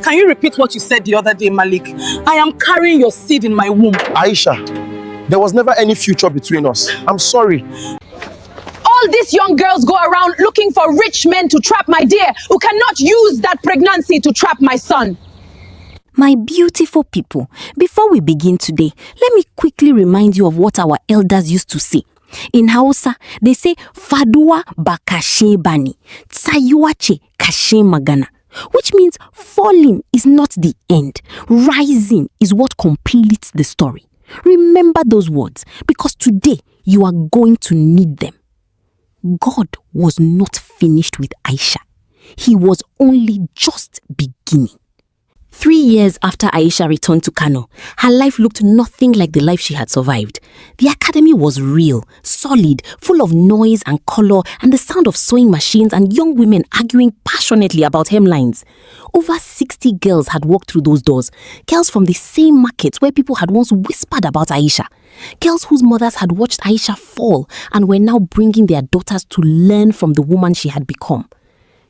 Can you repeat what you said the other day, Malik? I am carrying your seed in my womb. Aisha, there was never any future between us. I'm sorry. All these young girls go around looking for rich men to trap my dear, who cannot use that pregnancy to trap my son. My beautiful people, before we begin today, let me quickly remind you of what our elders used to say. In Hausa, they say, Faduwa bakashe bani, tsayuache kashe magana, which means falling is not the end. Rising is what completes the story. Remember those words, because today you are going to need them. God was not finished with Aisha. He was only just beginning. 3 years after Aisha returned to Kano, her life looked nothing like the life she had survived. The academy was real, solid, full of noise and color and the sound of sewing machines and young women arguing passionately about hemlines. Over 60 girls had walked through those doors, girls from the same markets where people had once whispered about Aisha, girls whose mothers had watched Aisha fall and were now bringing their daughters to learn from the woman she had become.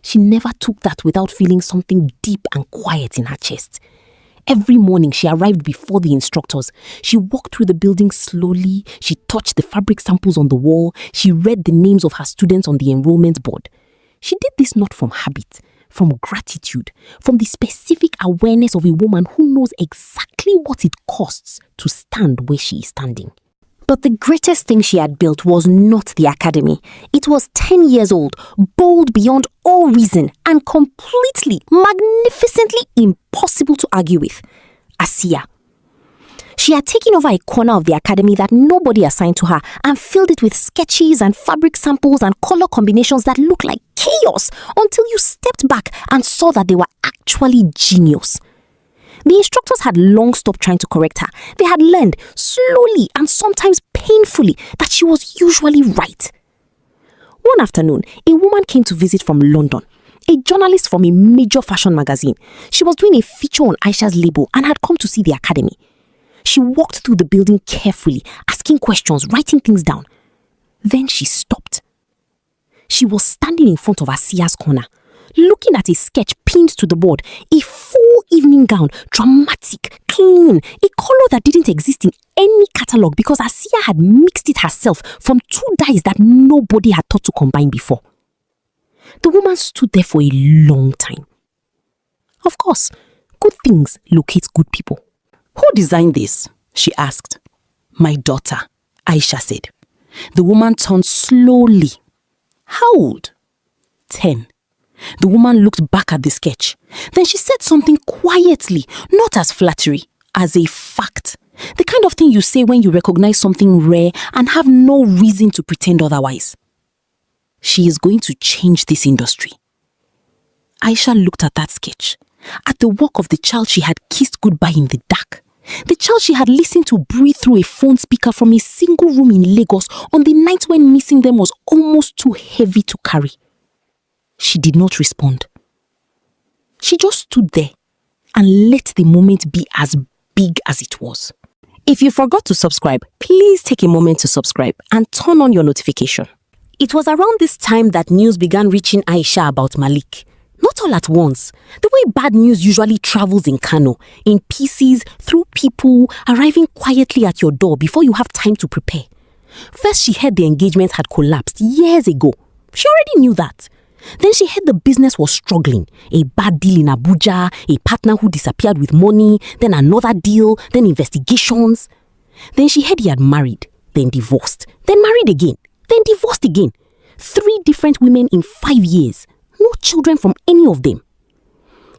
She never took that without feeling something deep and quiet in her chest. Every morning she arrived before the instructors. She walked through the building slowly. She touched the fabric samples on the wall. She read the names of her students on the enrollment board. She did this not from habit, from gratitude, from the specific awareness of a woman who knows exactly what it costs to stand where she is standing. But the greatest thing she had built was not the academy. It was 10 years old, bold beyond all reason, and completely, magnificently impossible to argue with. Asiya. She had taken over a corner of the academy that nobody assigned to her and filled it with sketches and fabric samples and color combinations that looked like chaos until you stepped back and saw that they were actually genius. The instructors had long stopped trying to correct her. They had learned, slowly and sometimes painfully, that she was usually right. One afternoon, a woman came to visit from London, a journalist from a major fashion magazine. She was doing a feature on Aisha's label and had come to see the academy. She walked through the building carefully, asking questions, writing things down. Then she stopped. She was standing in front of Asiya's corner, looking at a sketch pinned to the board, a full evening gown, dramatic, clean, a color that didn't exist in any catalogue because Asiya had mixed it herself from 2 dyes that nobody had thought to combine before. The woman stood there for a long time. Of course, good things locate good people. Who designed this? She asked. My daughter, Aisha said. The woman turned slowly. How old? 10. The woman looked back at the sketch. Then she said something quietly, not as flattery, as a fact. The kind of thing you say when you recognize something rare and have no reason to pretend otherwise. She is going to change this industry. Aisha looked at that sketch, at the work of the child she had kissed goodbye in the dark. The child she had listened to breathe through a phone speaker from a single room in Lagos on the night when missing them was almost too heavy to carry. She did not respond. She just stood there and let the moment be as big as it was. If you forgot to subscribe, please take a moment to subscribe and turn on your notification. It was around this time that news began reaching Aisha about Malik. Not all at once. The way bad news usually travels in Kano, in pieces, through people, arriving quietly at your door before you have time to prepare. First, she heard the engagement had collapsed years ago. She already knew that. Then she heard the business was struggling. A bad deal in Abuja, a partner who disappeared with money, then another deal, then investigations. Then she heard he had married, then divorced, then married again, then divorced again. 3 different women in 5 years. No children from any of them.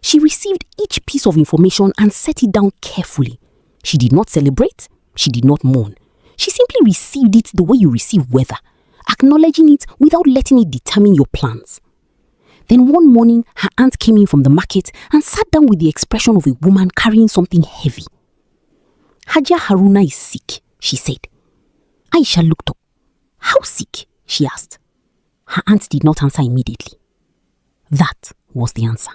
She received each piece of information and set it down carefully. She did not celebrate. She did not mourn. She simply received it the way you receive weather, acknowledging it without letting it determine your plans. Then one morning, her aunt came in from the market and sat down with the expression of a woman carrying something heavy. Haja Haruna is sick, she said. Aisha looked up. How sick? She asked. Her aunt did not answer immediately. That was the answer.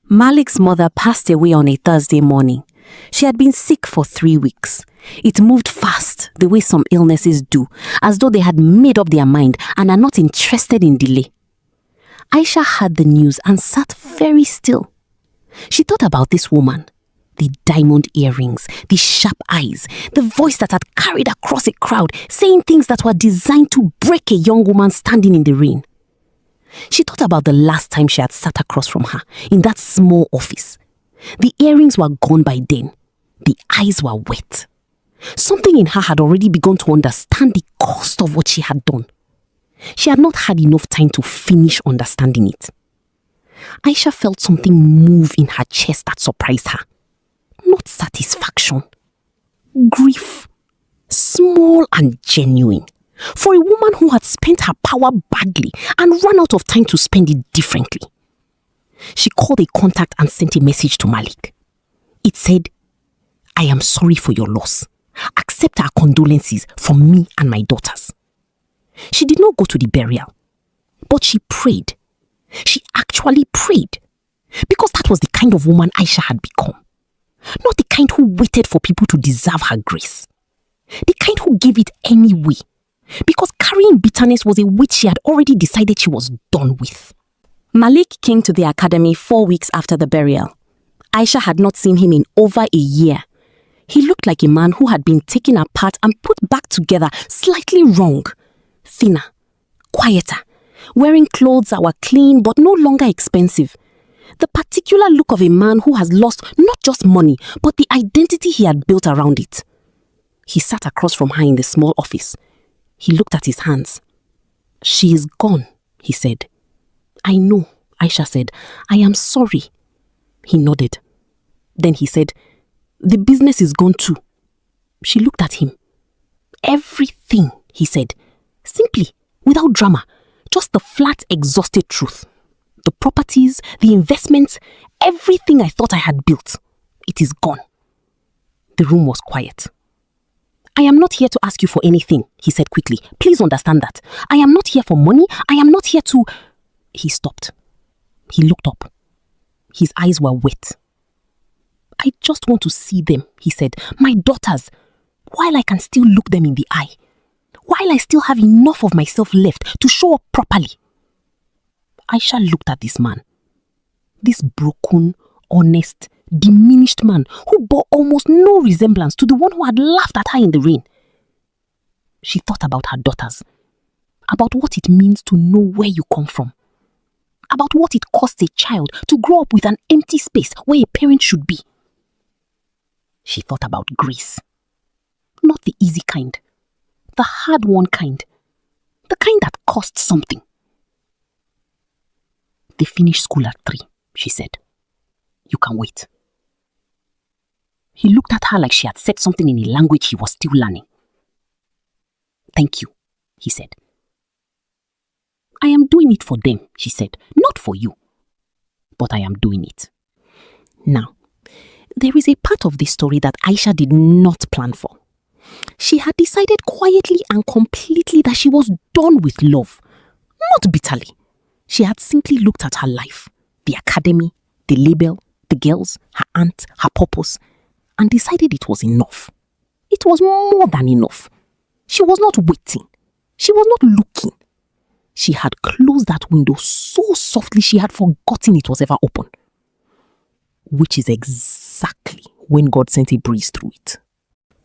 Malik's mother passed away on a Thursday morning. She had been sick for 3 weeks. It moved fast, the way some illnesses do, as though they had made up their mind and are not interested in delay. Aisha heard the news and sat very still. She thought about this woman, the diamond earrings, the sharp eyes, the voice that had carried across a crowd, saying things that were designed to break a young woman standing in the rain. She thought about the last time she had sat across from her in that small office. The earrings were gone by then. The eyes were wet. Something in her had already begun to understand the cost of what she had done. She had not had enough time to finish understanding it. Aisha felt something move in her chest that surprised her. Not satisfaction. Grief. Small and genuine. For a woman who had spent her power badly and run out of time to spend it differently. She called a contact and sent a message to Malik. It said, "I am sorry for your loss. Accept our condolences from me and my daughters." She did not go to the burial, but she prayed. She actually prayed, because that was the kind of woman Aisha had become. Not the kind who waited for people to deserve her grace. The kind who gave it anyway, because carrying bitterness was a weight she had already decided she was done with. Malik came to the academy 4 weeks after the burial. Aisha had not seen him in over a year. He looked like a man who had been taken apart and put back together slightly wrong. Thinner, quieter, wearing clothes that were clean but no longer expensive. The particular look of a man who has lost not just money, but the identity he had built around it. He sat across from her in the small office. He looked at his hands. "She is gone," he said. "I know," Aisha said. "I am sorry." He nodded. Then he said, "The business is gone too." She looked at him. "Everything," he said. Simply, without drama, just the flat, exhausted truth. The properties, the investments, everything I thought I had built. It is gone. The room was quiet. "I am not here to ask you for anything," he said quickly. "Please understand that. I am not here for money. I am not here to..." He stopped. He looked up. His eyes were wet. "I just want to see them," he said. "My daughters, while I can still look them in the eye. While I still have enough of myself left to show up properly." Aisha looked at this man. This broken, honest, diminished man who bore almost no resemblance to the one who had laughed at her in the rain. She thought about her daughters, about what it means to know where you come from, about what it costs a child to grow up with an empty space where a parent should be. She thought about grace. Not the easy kind, the hard-won kind, the kind that costs something. "They finish school at 3, she said. "You can wait." He looked at her like she had said something in a language he was still learning. "Thank you," he said. "I am doing it for them," she said, "not for you. But I am doing it." Now, there is a part of this story that Aisha did not plan for. She had decided quietly and completely that she was done with love, not bitterly. She had simply looked at her life, the academy, the label, the girls, her aunt, her purpose, and decided it was enough. It was more than enough. She was not waiting. She was not looking. She had closed that window so softly she had forgotten it was ever open. Which is exactly when God sent a breeze through it.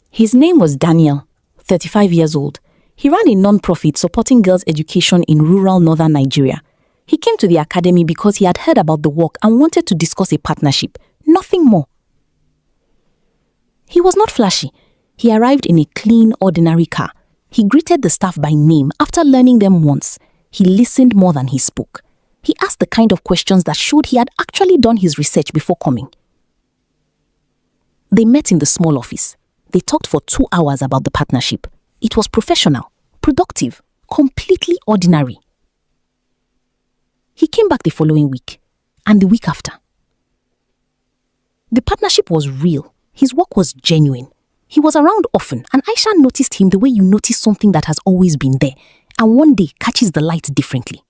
His name was Daniel, 35 years old. He ran a non-profit supporting girls' education in rural northern Nigeria. He came to the academy because he had heard about the work and wanted to discuss a partnership, nothing more. He was not flashy. He arrived in a clean, ordinary car. He greeted the staff by name after learning them once. He listened more than he spoke. He asked the kind of questions that showed he had actually done his research before coming. They met in the small office. They talked for 2 hours about the partnership. It was professional, productive, completely ordinary. He came back the following week, and the week after. The partnership was real. His work was genuine. He was around often, and Aisha noticed him the way you notice something that has always been there, and one day catches the light differently.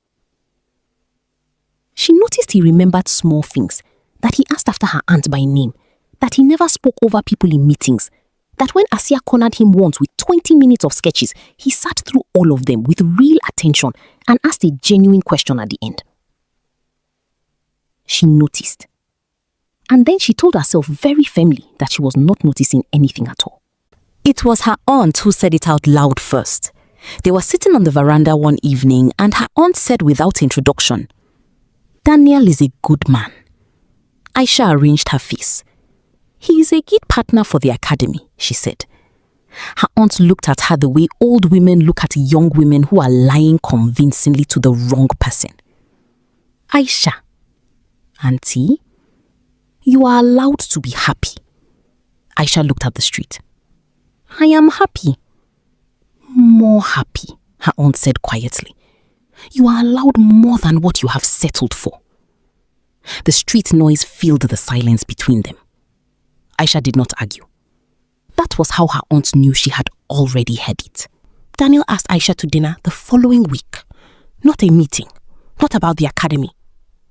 She noticed he remembered small things, that he asked after her aunt by name, that he never spoke over people in meetings, that when Asia cornered him once with 20 minutes of sketches, he sat through all of them with real attention and asked a genuine question at the end. She noticed. And then she told herself very firmly that she was not noticing anything at all. It was her aunt who said it out loud first. They were sitting on the veranda one evening and her aunt said without introduction, "Daniel is a good man." Aisha arranged her face. "He is a good partner for the academy," she said. Her aunt looked at her the way old women look at young women who are lying convincingly to the wrong person. "Aisha, auntie, you are allowed to be happy." Aisha looked at the street. "I am happy." "More happy," her aunt said quietly. "You are allowed more than what you have settled for." The street noise filled the silence between them. Aisha did not argue. That was how her aunt knew she had already heard it. Daniel asked Aisha to dinner the following week. Not a meeting, not about the academy,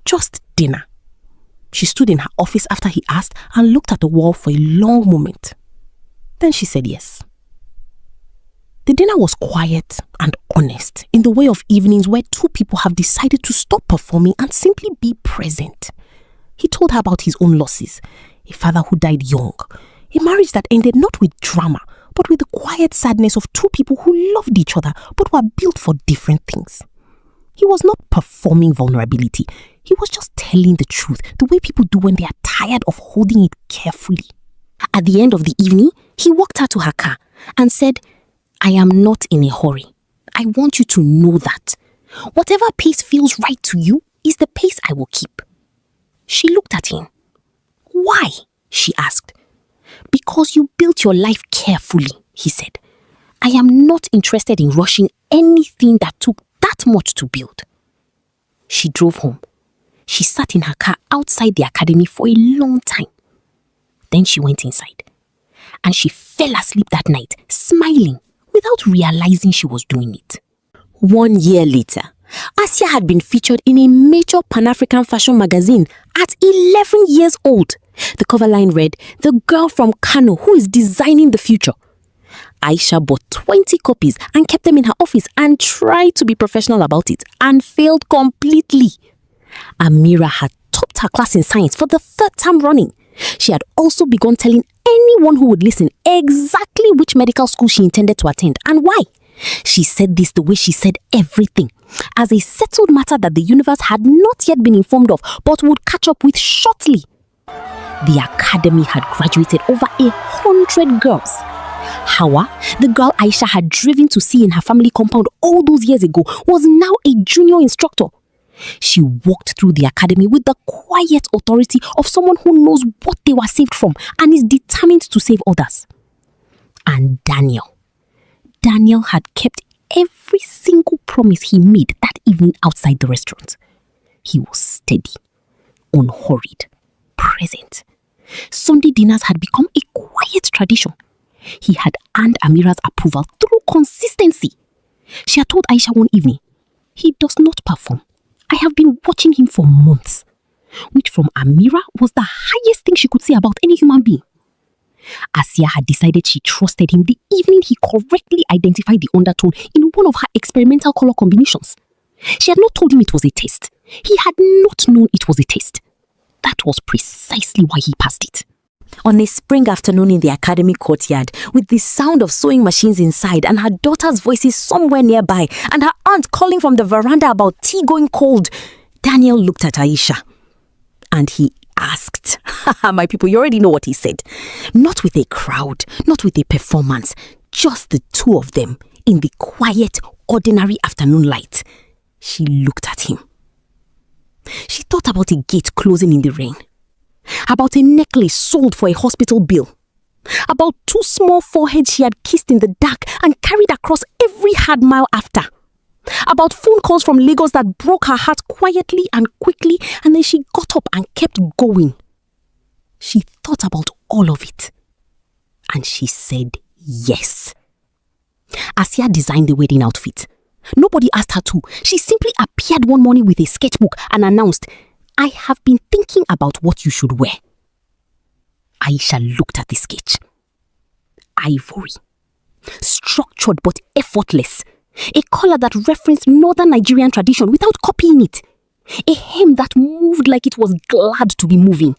just dinner. She stood in her office after he asked and looked at the wall for a long moment. Then she said yes. The dinner was quiet and honest, in the way of evenings where two people have decided to stop performing and simply be present. He told her about his own losses, a father who died young, a marriage that ended not with drama, but with the quiet sadness of two people who loved each other but were built for different things. He was not performing vulnerability. He was just telling the truth, the way people do when they are tired of holding it carefully. At the end of the evening, he walked her to her car and said, "I am not in a hurry. I want you to know that. Whatever pace feels right to you is the pace I will keep." She looked at him. "Why?" she asked. "Because you built your life carefully," he said. "I am not interested in rushing anything that took that much to build." She drove home. She sat in her car outside the academy for a long time. Then she went inside. And she fell asleep that night, smiling, without realizing she was doing it. 1 year later, Asia had been featured in a major Pan-African fashion magazine at 11 years old. The cover line read, "The girl from Kano who is designing the future." Aisha bought 20 copies and kept them in her office and tried to be professional about it and failed completely. Amira had topped her class in science for the 3rd time running. She had also begun telling anyone who would listen exactly which medical school she intended to attend and why. She said this the way she said everything, as a settled matter that the universe had not yet been informed of but would catch up with shortly. The academy had graduated over 100 girls. Hawa, the girl Aisha had driven to see in her family compound all those years ago, was now a junior instructor. She walked through the academy with the quiet authority of someone who knows what they were saved from and is determined to save others. And Daniel had kept every single promise he made that evening outside the restaurant. He was steady, unhurried, present. Sunday dinners had become a quiet tradition. He had earned Amira's approval through consistency. She had told Aisha one evening, "He does not perform. I have been watching him for months," which from Amira was the highest thing she could say about any human being. Asia had decided she trusted him the evening he correctly identified the undertone in one of her experimental color combinations. She had not told him it was a test. He had not known it was a test. That was precisely why he passed it. On a spring afternoon in the academy courtyard, with the sound of sewing machines inside and her daughter's voices somewhere nearby, and her aunt calling from the veranda about tea going cold, Daniel looked at Aisha. And he asked, my people, you already know what he said. Not with a crowd, not with a performance, just the two of them in the quiet, ordinary afternoon light. She looked at him. She thought about a gate closing in the rain, about a necklace sold for a hospital bill, about 2 small foreheads she had kissed in the dark and carried across every hard mile after, about phone calls from Lagos that broke her heart quietly and quickly, and then she got up and kept going. She thought about all of it, and she said yes. Asia designed the wedding outfit. Nobody asked her to. She simply appeared one morning with a sketchbook and announced, "I have been thinking about what you should wear." Aisha looked at the sketch. Ivory. Structured but effortless. A color that referenced northern Nigerian tradition without copying it. A hem that moved like it was glad to be moving.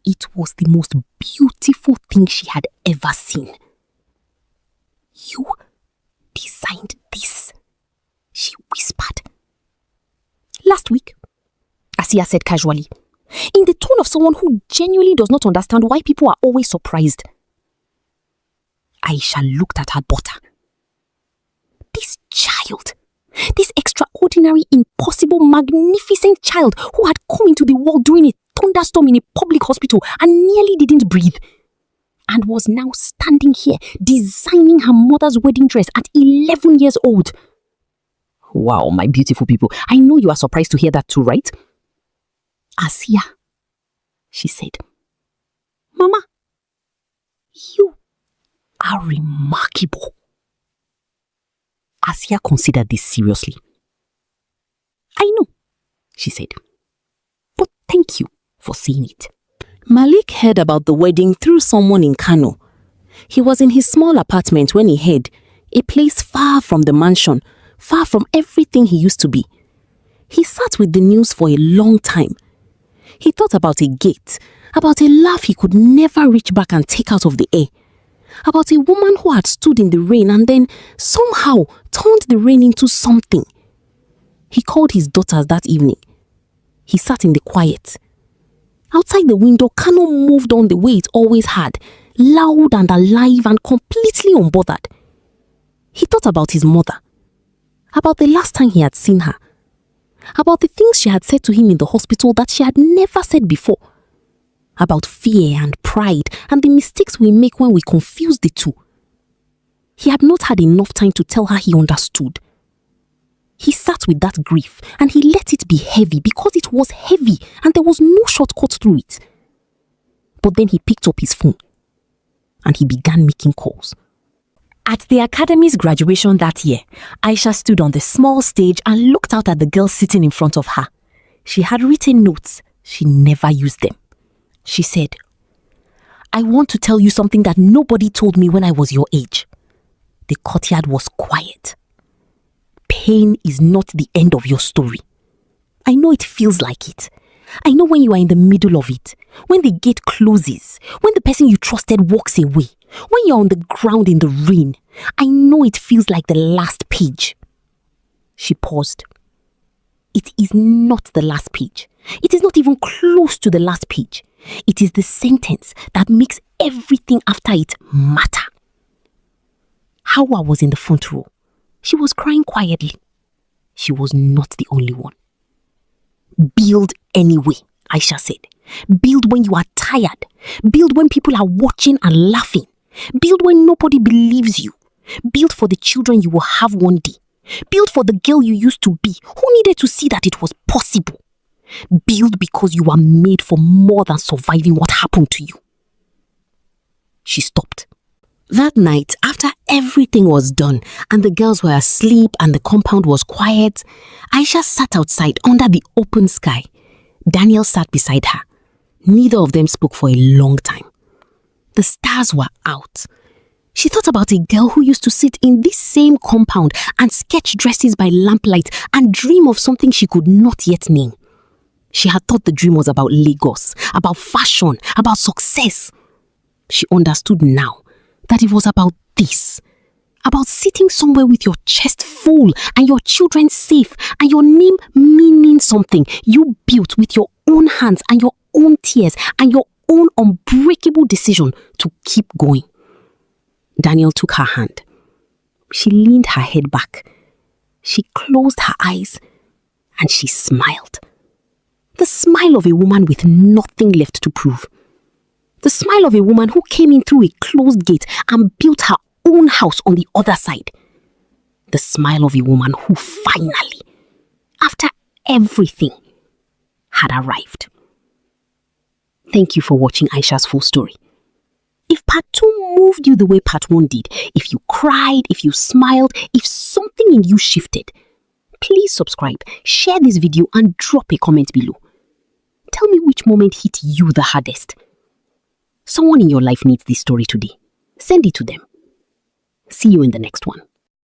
it was the most beautiful thing she had ever seen. "You designed this," she whispered. "Last week," Asiya said casually, in the tone of someone who genuinely does not understand why people are always surprised. Aisha looked at her daughter. This child, this extraordinary, impossible, magnificent child who had come into the world during a thunderstorm in a public hospital and nearly didn't breathe, and was now standing here designing her mother's wedding dress at 11 years old. Wow, my beautiful people, I know you are surprised to hear that too, right? "Asiya," she said, "Mama, you are remarkable." Asiya considered this seriously. "I know," she said, "but thank you for saying it." Malik heard about the wedding through someone in Kano. He was in his small apartment when he heard, a place far from the mansion, far from everything he used to be. He sat with the news for a long time. He thought about a gate, about a laugh he could never reach back and take out of the air, about a woman who had stood in the rain and then somehow turned the rain into something. He called his daughters that evening. He sat in the quiet. Outside the window, Kano moved on the way it always had, loud and alive and completely unbothered. He thought about his mother, about the last time he had seen her, about the things she had said to him in the hospital that she had never said before, about fear and pride and the mistakes we make when we confuse the two. He had not had enough time to tell her he understood. He sat with that grief and he let it be heavy because it was heavy and there was no shortcut through it. But then he picked up his phone and he began making calls. At the academy's graduation that year, Aisha stood on the small stage and looked out at the girls sitting in front of her. She had written notes. She never used them. She said, "I want to tell you something that nobody told me when I was your age." The courtyard was quiet. Pain is not the end of your story. I know it feels like it. I know when you are in the middle of it, when the gate closes, when the person you trusted walks away, when you're on the ground in the rain. I know it feels like the last page. She paused. It is not the last page. It is not even close to the last page. It is the sentence that makes everything after it matter. Hawa was in the front row. She was crying quietly. She was not the only one. Build anyway, Aisha said. Build when you are tired. Build when people are watching and laughing. Build when nobody believes you. Build for the children you will have one day. Build for the girl you used to be, who needed to see that it was possible. Build because you are made for more than surviving what happened to you. She stopped. That night, after everything was done and the girls were asleep and the compound was quiet, Aisha sat outside under the open sky. Daniel sat beside her. Neither of them spoke for a long time. The stars were out. She thought about a girl who used to sit in this same compound and sketch dresses by lamplight and dream of something she could not yet name. She had thought the dream was about Lagos, about fashion, about success. She understood now that it was about this, about sitting somewhere with your chest full and your children safe and your name meaning something you built with your own hands and your own tears and your own unbreakable decision to keep going. Daniel took her hand. She leaned her head back. She closed her eyes and she smiled. The smile of a woman with nothing left to prove. The smile of a woman who came in through a closed gate and built her own house on the other side. The smile of a woman who finally, after everything, had arrived. Thank you for watching Aisha's full story. If part 2 moved you the way part 1 did, if you cried, if you smiled, if something in you shifted, please subscribe, share this video and drop a comment below. Tell me which moment hit you the hardest. Someone in your life needs this story today. Send it to them. See you in the next one.